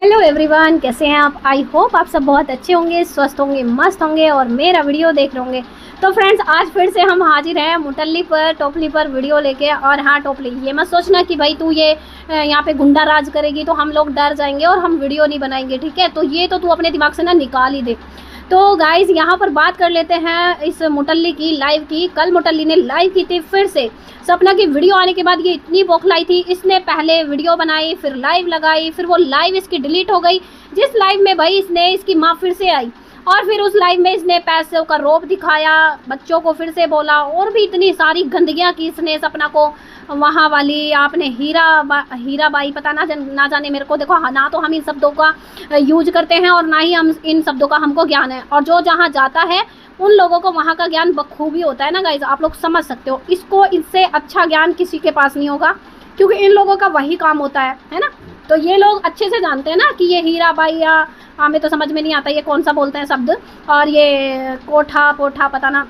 Hello everyone, कैसे हैं आप। आई होप आप सब बहुत अच्छे होंगे, स्वस्थ होंगे, मस्त होंगे और मेरा वीडियो देख रहे होंगे। तो फ्रेंड्स, आज फिर से हम हाजिर हैं मुटल्ली पर, टोपली पर वीडियो लेके। और हाँ टोपली, ये मत सोचना कि भाई तू ये यहाँ पे गुंडा राज करेगी तो हम लोग डर जाएंगे और हम वीडियो नहीं बनाएंगे, ठीक है। तो ये तो तू अपने दिमाग से ना निकाल ही दे। तो गाइज यहाँ पर बात कर लेते हैं इस मुटल्ली की लाइव की। कल मुटल्ली ने लाइव की थी फिर से। सपना की वीडियो आने के बाद ये इतनी बौखलाई थी, इसने पहले वीडियो बनाई, फिर लाइव लगाई, फिर वो लाइव इसकी डिलीट हो गई। जिस लाइव में भाई इसने इसकी माँ फिर से आई और फिर उस लाइव में इसने पैसों का रोप दिखाया, बच्चों को फिर से बोला और भी इतनी सारी गंदगियाँ की इसने सपना को। वहाँ वाली आपने हीरा बाई पता ना जाने मेरे को। देखो ना तो हम इन शब्दों का यूज करते हैं और ना ही हम इन शब्दों का हमको ज्ञान है। और जो जहाँ जाता है उन लोगों को वहाँ का ज्ञान बखूबी होता है ना गाइज, आप लोग समझ सकते हो। इसको इससे अच्छा ज्ञान किसी के पास नहीं होगा, क्योंकि इन लोगों का वही काम होता है ना। तो ये लोग अच्छे से जानते हैं ना कि ये हीरा बाई या हमें तो समझ में नहीं आता ये कौन सा बोलते हैं शब्द, और ये कोठा पोठा पता ना,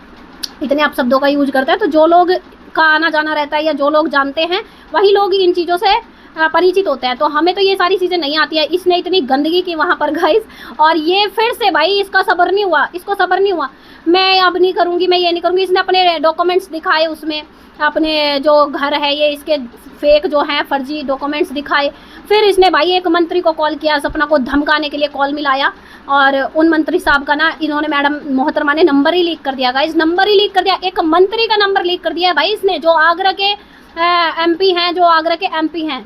इतने आप शब्दों का यूज करते हैं। तो जो लोग का आना जाना रहता है या जो लोग जानते हैं वही लोग इन चीज़ों से परिचित होते हैं। तो हमें तो ये सारी चीज़ें नहीं आती है। इसने इतनी गंदगी की वहाँ पर गाइस, और ये फिर से भाई इसको सब्र नहीं हुआ। मैं अब नहीं करूँगी, मैं ये नहीं करूँगी। इसने अपने डॉक्यूमेंट्स दिखाए, उसमें अपने जो घर है ये इसके फेक जो हैं फर्जी डॉक्यूमेंट्स दिखाए। फिर इसने भाई एक मंत्री को कॉल किया, सपना को धमकाने के लिए कॉल मिलाया। और उन मंत्री साहब का ना इन्होंने मैडम मोहतरमा ने नंबर ही लीक कर दिया गाइस, नंबर ही लीक कर दिया। एक मंत्री का नंबर लीक कर दिया है भाई इसने, जो आगरा के एमपी हैं,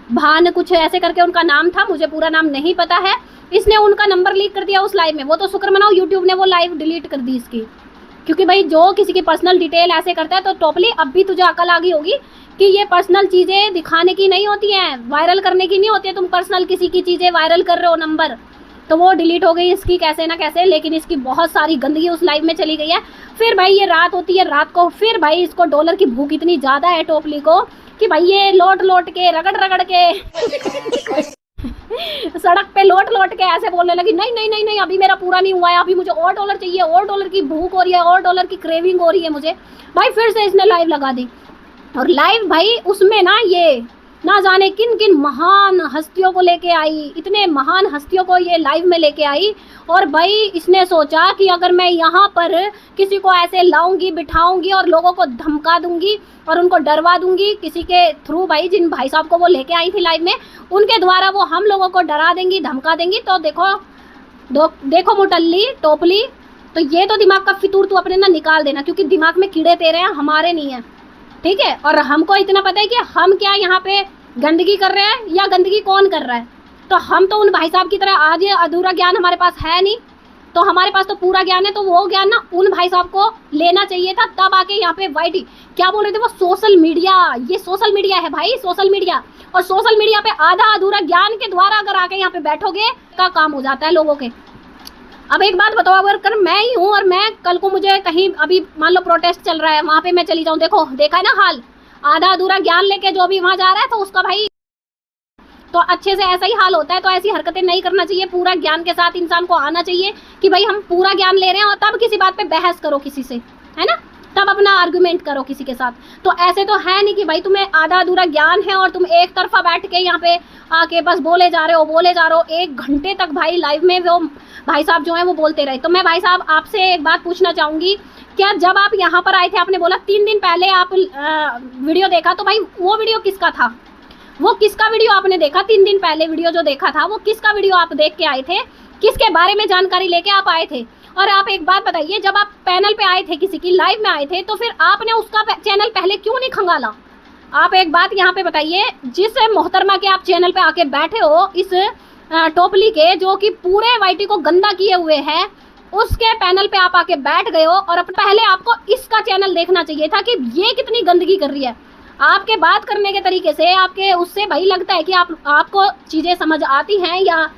भान कुछ ऐसे करके उनका नाम था, मुझे पूरा नाम नहीं पता है। इसने उनका नंबर लीक कर दिया उस लाइव में। वो तो शुक्र मनाओ यूट्यूब ने वो लाइव डिलीट कर दी इसकी, क्योंकि भाई जो किसी की पर्सनल डिटेल ऐसे करता है तो टोपली अब भी तुझे अकल आ गई होगी कि ये पर्सनल चीज़ें दिखाने की नहीं होती हैं, वायरल करने की नहीं होती है। तुम पर्सनल किसी की चीज़ें वायरल कर रहे हो नंबर, तो वो डिलीट हो गई इसकी कैसे ना कैसे। लेकिन इसकी बहुत सारी गंदगी उस लाइव में चली गई है। फिर भाई ये रात होती है, रात को फिर भाई इसको डॉलर की भूख इतनी ज़्यादा है टोपली को कि भाई ये लौट के रगड़ के सड़क पे लौट के ऐसे बोलने लगी, नहीं अभी मेरा पूरा नहीं हुआ है, अभी मुझे और डॉलर चाहिए, और डॉलर की भूख हो रही है, और डॉलर की क्रेविंग हो रही है मुझे। भाई फिर से इसने लाइव लगा दी। और लाइव भाई उसमें ना ये ना जाने किन किन महान हस्तियों को लेके आई, इतने महान हस्तियों को ये लाइव में लेके आई। और भाई इसने सोचा कि अगर मैं यहाँ पर किसी को ऐसे लाऊंगी, बिठाऊंगी और लोगों को धमका दूंगी और उनको डरवा दूंगी किसी के थ्रू, भाई जिन भाई साहब को वो लेके आई थी लाइव में, उनके द्वारा वो हम लोगों को डरा देंगी, धमका देंगी। तो देखो मुटल्ली टोपली, तो ये तो दिमाग का फितूर तू अपने ना निकाल देना, क्योंकि दिमाग में कीड़े तेरे हैं, हमारे नहीं है, ठीक है। और हमको इतना पता है कि हम क्या यहाँ पे गंदगी कर रहे हैं या गंदगी कौन कर रहा है। तो हम तो उन भाई साहब की तरह आज ये अधूरा ज्ञान हमारे पास है नहीं, तो हमारे पास तो पूरा ज्ञान है। तो वो ज्ञान ना उन भाई साहब को लेना चाहिए था, तब आके यहाँ पे वाईटी क्या बोल रहे थे वो, सोशल मीडिया, ये सोशल मीडिया है भाई, सोशल मीडिया। और सोशल मीडिया पे आधा अधूरा ज्ञान के द्वारा अगर आके यहाँ पे बैठोगे का काम हो जाता है लोगों के। अब एक बात बताओ, अगर मैं ही हूँ और मैं कल को मुझे कहीं अभी मान लो प्रोटेस्ट चल रहा है, वहाँ पे मैं चली जाऊँ, देखा है ना हाल, आधा अधूरा ज्ञान लेके जो भी वहाँ जा रहा है तो उसका भाई तो अच्छे से ऐसा ही हाल होता है। तो ऐसी हरकतें नहीं करना चाहिए, पूरा ज्ञान के साथ इंसान को आना चाहिए कि भाई हम पूरा ज्ञान ले रहे हैं, और तब किसी बात पे बहस करो किसी से, है ना, तब अपना आर्गुमेंट करो किसी के साथ। तो ऐसे तो है नहीं कि भाई तुम्हें आधा अधूरा ज्ञान है और तुम एक तरफा बैठ के यहाँ पे आके बस बोले जा रहे हो। 1 घंटे तक भाई लाइव में वो भाई साहब जो है वो बोलते रहे। तो मैं भाई साहब आपसे एक बात पूछना चाहूँगी, क्या जब आप यहाँ पर आए थे, आपने बोला 3 दिन पहले आप वीडियो देखा, तो भाई वो वीडियो किसका था, वो किसका वीडियो आपने देखा 3 दिन पहले? वीडियो जो देखा था वो किसका वीडियो आप देख के आए थे, किसके बारे में जानकारी लेके आप आए थे? और आप एक बात बताइए, जब आप पैनल पे आए थे, किसी की लाइव में आए थे, तो फिर आपने उसका चैनल पहले क्यों नहीं खंगाला? आप एक बात यहाँ पे बताइए, जिस मोहतरमा के आप चैनल पे आके बैठे हो, इस टोपली के जो कि पूरे वाईटी को गंदा किए हुए है, उसके पैनल पे आप आके बैठ गए हो। और पहले आपको इसका चैनल देखना चाहिए था कि ये कितनी गंदगी कर रही है। आपके बात करने के तरीके से, आपके उससे भाई लगता है कि आपको चीज़ें समझ आती हैं या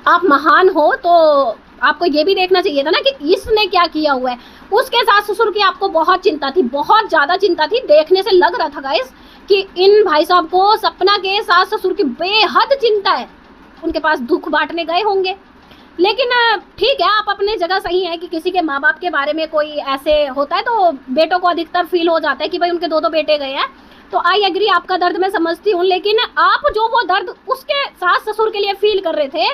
आप महान हो। तो आपको ये भी देखना चाहिए था ना कि इसने क्या किया हुआ है। उसके सास ससुर की आपको बहुत चिंता थी, बहुत ज़्यादा चिंता थी। देखने से लग रहा था गाइस कि इन भाई साहब को सपना के सास ससुर की बेहद चिंता है, उनके पास दुख बांटने गए होंगे। लेकिन ठीक है, आप अपने जगह सही है कि किसी के माँ बाप के बारे में कोई ऐसे होता है तो बेटों को अधिकतर फील हो जाता है कि भाई उनके 2 बेटे गए हैं, तो आई एग्री, आपका दर्द मैं समझती हूँ, लेकिन आप जो वो दर्द उसके सास ससुर के लिए फील कर रहे थे,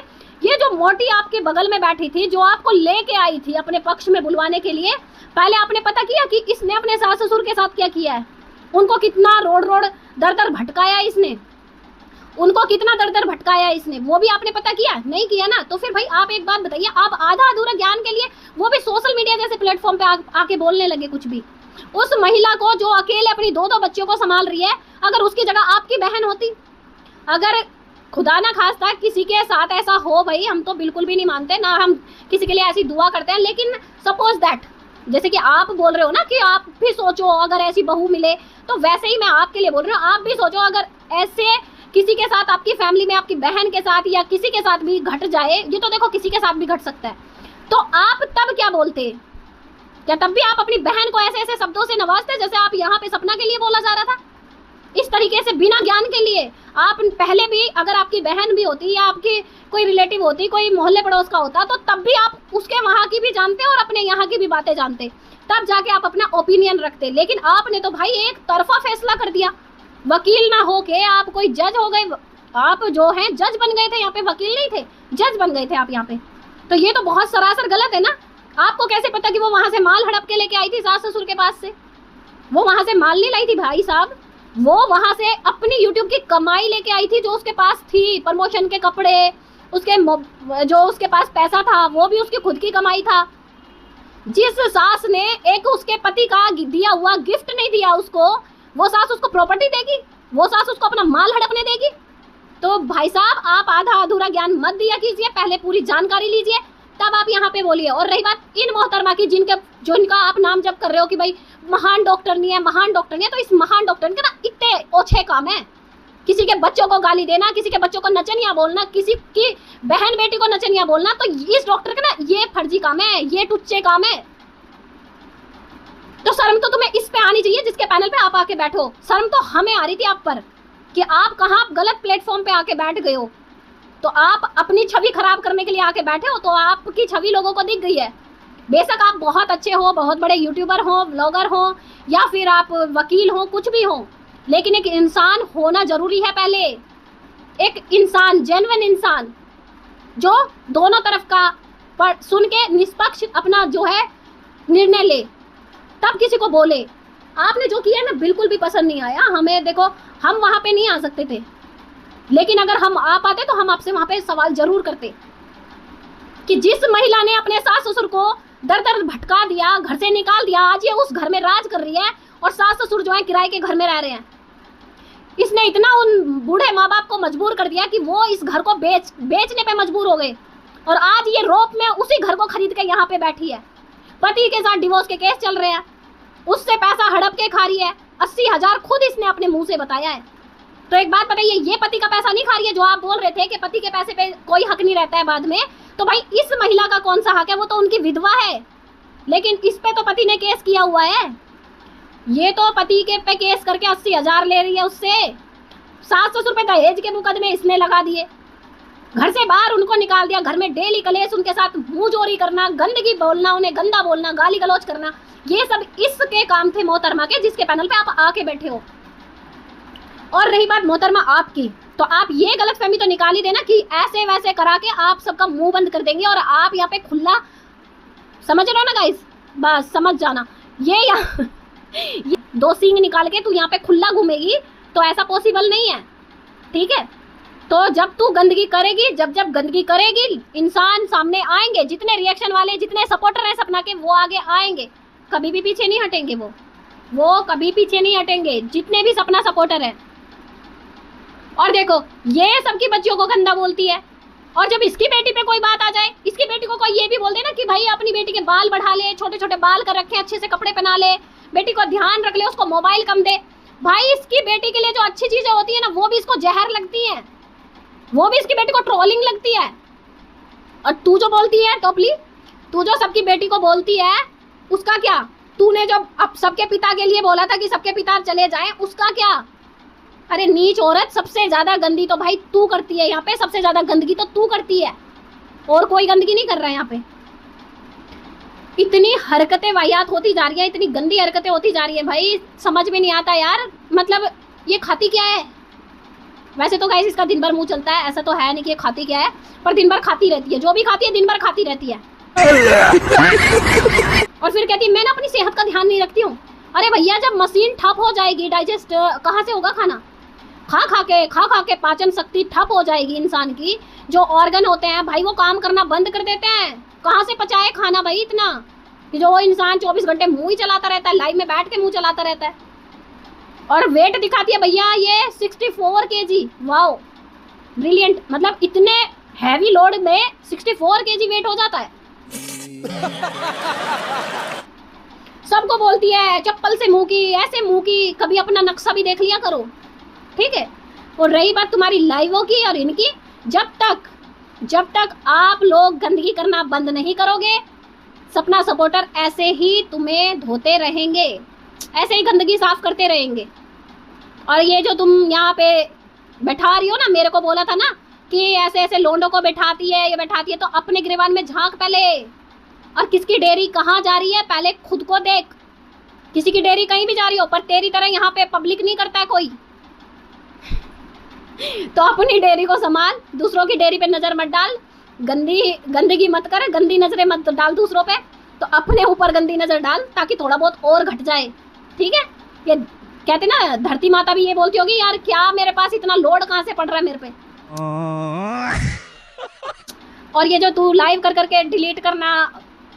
ये जो मोटी आपके बगल में बैठी थी, जो आपको लेके आई थी अपने पक्ष में बुलवाने के लिए, पहले आपने पता किया कि इसने अपने सास ससुर के साथ क्या किया है? उनको कितना रोड रोड दर दर भटकाया इसने, उनको कितना दर दर भटकाया इसने, वो भी आपने पता किया? नहीं किया ना। तो फिर भाई आप एक बात बताइए, आप आधा अधूरा ज्ञान के लिए वो भी सोशल मीडिया जैसे प्लेटफॉर्म पे आके बोलने लगे कुछ भी। उस महिला को जो अकेले अपनी दो बच्चों को संभाल रही है, अगर उसकी जगह आपकी बहन होती, अगर खुदा ना खास्ता किसी के साथ ऐसा हो, भाई हम तो बिल्कुल भी नहीं मानते ना, हम किसी के लिए ऐसी दुआ करते हैं, लेकिन सपोज दैट, जैसे कि आप बोल रहे हो ना कि आप भी सोचो अगर ऐसी बहू मिले, तो वैसे ही मैं आपके लिए बोल रही हूँ, आप भी सोचो अगर ऐसे किसी के साथ, आपकी फैमिली में आपकी बहन के साथ या किसी के साथ भी घट जाए, ये तो देखो किसी के साथ भी घट सकता है, तो आप तब क्या बोलते? क्या तब भी आप अपनी बहन को ऐसे ऐसे शब्दों से नवाजते जैसे आप यहाँ पे सपना के लिए बोला जा रहा था? इस तरीके से बिना ज्ञान के लिए आप पहले भी, अगर आपकी बहन भी होती या आपकी कोई रिलेटिव होती, कोई मोहल्ले पड़ोस का होता, तो तब भी आप उसके वहाँ की भी जानते और अपने यहाँ की भी बातें जानते, तब जाके आप अपना ओपिनियन रखते। लेकिन आपने तो भाई एक तरफा फैसला कर दिया, वकील ना हो के आप कोई जज हो गए, आप जो हैं जज बन गए थे, यहाँ पे वकील नहीं थे, जज बन गए थे आप यहाँ पे। तो ये तो बहुत सरासर गलत है ना। आपको कैसे पता कि वो वहां से माल हड़प के लेके आई थी सास ससुर के पास से? वो वहां से माल नहीं लाई थी भाई साहब, वो वहां से अपनी यूट्यूब की कमाई लेके आई थी, जो उसके पास थी, प्रमोशन के कपड़े, उसके जो उसके पास पैसा था वो भी उसकी खुद की कमाई था। जिस सास ने एक उसके पति का दिया हुआ गिफ्ट नहीं दिया उसको, वो सास उसको प्रॉपर्टी देगी? वो सास उसको अपना माल हड़पने देगी? तो भाई साहब आप आधा अधूरा ज्ञान मत दिया कीजिए, पहले पूरी जानकारी लीजिए, तब आप यहाँ पे बोलिए। और रही बात इन मोहतरमा की, जिनका आप नाम जब कर रहे हो कि भाई महान डॉक्टर नहीं है, महान डॉक्टर नहीं है, तो इस महान डॉक्टर के ना इतने ओछे काम है, किसी के बच्चों को गाली देना, किसी के बच्चों को नचनिया बोलना, किसी की बहन बेटी को नचनिया बोलना, तो इस डॉक्टर का ना ये फर्जी काम है, ये टुच्चे काम है। तो शर्म तो तुम्हें इस पे आनी चाहिए जिसके पैनल पे आप आके बैठो। शर्म तो हमें आ रही थी आप पर कि आप कहाँ गलत प्लेटफॉर्म पे आके बैठ गए हो। तो आप अपनी छवि खराब करने के लिए आके बैठे हो, तो आपकी छवि लोगों को दिख गई है। बेशक आप बहुत अच्छे हो, बहुत बड़े यूट्यूबर हो, ब्लॉगर हो, या फिर आप वकील हो, कुछ भी हो, लेकिन एक इंसान होना जरूरी है पहले। एक इंसान, जेन्युइन इंसान, जो दोनों तरफ का सुन के निष्पक्ष अपना जो है निर्णय ले, तब किसी को बोले। आपने जो किया ना बिल्कुल भी पसंद नहीं आया हमें। देखो हम वहां पे नहीं आ सकते थे, लेकिन अगर हम आ पाते तो हम आपसे वहां पे सवाल जरूर करते कि जिस महिला ने अपने सास ससुर को दर दर भटका दिया, घर से निकाल दिया, आज ये उस घर में राज कर रही है और सास ससुर जो है किराए के घर में रह रहे हैं। इसने इतना उन बूढ़े माँ बाप को मजबूर कर दिया कि वो इस घर को बेचने पे मजबूर हो गए, और आज ये रोप में उसी घर को खरीद के यहाँ पे बैठी है। पति के साथ डिवोर्स के केस चल रहे हैं, उससे पैसा हड़प के खा रही है, 80,000 खुद इसने अपने मुंह से बताया है। तो एक बात बताइए, ये पति का पैसा नहीं खा रही है? जो आप बोल रहे थे कि पति के पैसे पे कोई हक नहीं रहता है बाद में, तो भाई इस महिला का कौन सा हक है? वो तो उनकी विधवा है, लेकिन इस पे तो पति ने केस किया हुआ है। ये तो पति के पे केस करके 80,000 ले रही है उससे। सास ससुर पे दहेज के मुकदमे इसने लगा दिए, घर से बाहर उनको निकाल दिया, घर में डेली कलेश, उनके साथ मुंह चोरी करना, गंदगी बोलना, उन्हें गंदा बोलना, गाली गलौज करना, ये सब इसके काम थे मोहतरमा के, जिसके पैनल पे आप आके बैठे हो। और रही बात मोहतरमा आपकी, तो आप ये गलतफहमी तो निकाल ही देना कि ऐसे वैसे करा के आप सबका मुंह बंद कर देंगे और आप यहाँ पे खुला, समझ रहे हो ना गाइस? बस समझ जाना, ये दो सींग निकाल के तू यहाँ पे खुला घूमेगी, तो ऐसा पॉसिबल नहीं है, ठीक है? तो जब तू गंदगी करेगी, जब गंदगी करेगी, इंसान सामने आएंगे, जितने रिएक्शन वाले, जितने सपोर्टर हैं सपना के, वो आगे आएंगे, कभी भी पीछे नहीं हटेंगे, वो कभी पीछे नहीं हटेंगे, जितने भी सपना सपोर्टर हैं। और देखो ये सबकी बच्चियों को गंदा बोलती है, और जब इसकी बेटी पे कोई बात आ जाए, इसकी बेटी को कोई ये भी बोल दे ना कि भाई अपनी बेटी के बाल बढ़ा ले, छोटे छोटे बाल कर रखे, अच्छे से कपड़े पहना ले, बेटी को ध्यान रख ले, उसको मोबाइल कम दे, भाई इसकी बेटी के लिए जो अच्छी चीजें होती है ना, वो भी इसको जहर लगती है, वो भी इसकी बेटी को ट्रोलिंग लगती है। और तू जो बोलती है टोपली, तू जो सबकी बेटी को बोलती है, उसका क्या? तूने जो अब सबके पिता के लिए बोला था कि सबके पिता चले जाएं, उसका क्या? अरे नीच औरत, सबसे ज्यादा गंदी तो भाई तू करती है यहाँ पे, सबसे ज्यादा गंदगी तो तू करती है, और कोई गंदगी नहीं कर रहा है यहाँ पे। इतनी हरकतें वाहियात होती जा रही है, इतनी गंदी हरकतें होती जा रही है भाई, समझ में नहीं आता यार। मतलब ये खाती क्या है? वैसे तो गाइस इसका दिन भर मुंह चलता है, ऐसा तो है नहीं कि ये खाती क्या है, पर दिन भर खाती रहती है, जो भी खाती है दिन भर खाती रहती है। और फिर कहती है मैं ना अपनी सेहत का ध्यान नहीं रखती हूँ। अरे भैया जब मशीन ठप हो जाएगी, डाइजेस्ट कहाँ से होगा खाना? खा खा के पाचन शक्ति ठप हो जाएगी इंसान की, जो ऑर्गन होते हैं भाई वो काम करना बंद कर देते हैं। कहाँ से पचाए खाना भाई इतना, कि जो वो इंसान 24 घंटे मुंह ही चलाता रहता है, लाइव में बैठ के मुंह चलाता रहता है। और वेट दिखाती है भैया ये 64 kg। वाओ ब्रिलियंट, मतलब इतने हैवी लोड में 64 kg वेट हो जाता है। सबको बोलती है चप्पल से मुंह की, ऐसे मुंह की, कभी अपना नक्शा भी देख लिया करो, ठीक है। और रही बात तुम्हारी लाइवों की और इनकी, जब तक आप लोग गंदगी करना बंद नहीं करोगे, सपना सपोर्टर ऐसे ही तुम्हें धोते रहेंगे, ऐसे ही गंदगी साफ करते रहेंगे। और ये जो तुम यहाँ पे बैठा रही हो ना, मेरे को बोला था ना कि ऐसे ऐसे लोंडों को बैठाती है, ये बैठाती है, तो अपने गिरबान में झांक पहले। और किसकी डेयरी कहाँ जा रही है पहले खुद को देख। किसी की डेयरी कहीं भी जा रही हो, पर तेरी तरह यहाँ पे पब्लिक नहीं करता है कोई। तो अपनी डेयरी को संभाल, दूसरों की डेयरी पे नजर मत डाल, गंदगी मत कर, गंदी नजरें मत डाल दूसरों पे, तो अपने ऊपर गंदी नजर डाल ताकि थोड़ा बहुत और घट जाए, ठीक है। ये कहते ना धरती माता भी ये बोलती होगी यार क्या मेरे पास इतना लोड कहाँ से पड़ रहा है मेरे पे। और ये जो तू लाइव कर करके डिलीट करना,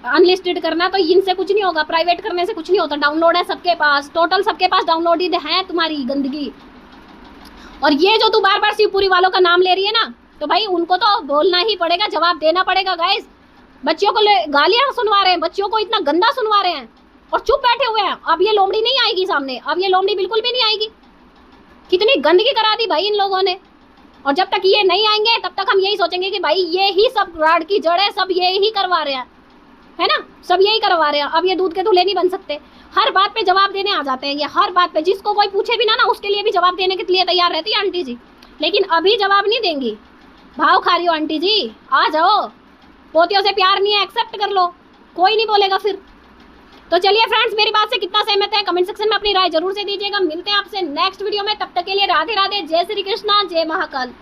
अनलिस्टेड करना, तो इनसे कुछ नहीं होगा, प्राइवेट करने से कुछ नहीं होता। डाउनलोड है सबके पास, टोटल सबके पास डाउनलोडेड है तुम्हारी गंदगी। और ये जो तू बार बार शिवपुरी वालों का नाम ले रही है ना, तो भाई उनको तो बोलना ही पड़ेगा, जवाब देना पड़ेगा गाइस। बच्चियों को गालियां सुनवा रहे हैं, बच्चियों को इतना गंदा सुनवा रहे हैं और चुप बैठे हुए हैं। अब ये लोमड़ी नहीं आएगी सामने, अब ये लोमड़ी बिल्कुल भी नहीं आएगी। कितनी गंदगी करा दी भाई इन लोगों ने। और जब तक ये नहीं आएंगे तब तक हम यही सोचेंगे कि भाई ये ही सब राड की जड़ है, सब ये ही करवा रहे हैं, है ना, सब यही करवा रहे हैं। अब ये दूध के दूल्हे नहीं बन सकते, हर बात पे जवाब देने आ जाते हैं ये, हर बात पे जिसको कोई पूछे भी ना उसके लिए भी जवाब देने के लिए तैयार रहती है आंटी जी। लेकिन अभी जवाब नहीं देंगी। भाव खा रही हो आंटी जी, आ जाओ, पोतियों से प्यार नहीं है, एक्सेप्ट कर लो, कोई नहीं बोलेगा फिर। तो चलिए फ्रेंड्स, मेरी बात से कितना सहमत है कमेंट सेक्शन में अपनी राय जरूर से दीजिएगा। मिलते हैं आपसे नेक्स्ट वीडियो में, तब तक के लिए राधे राधे, जय श्री कृष्णा, जय महाकाल।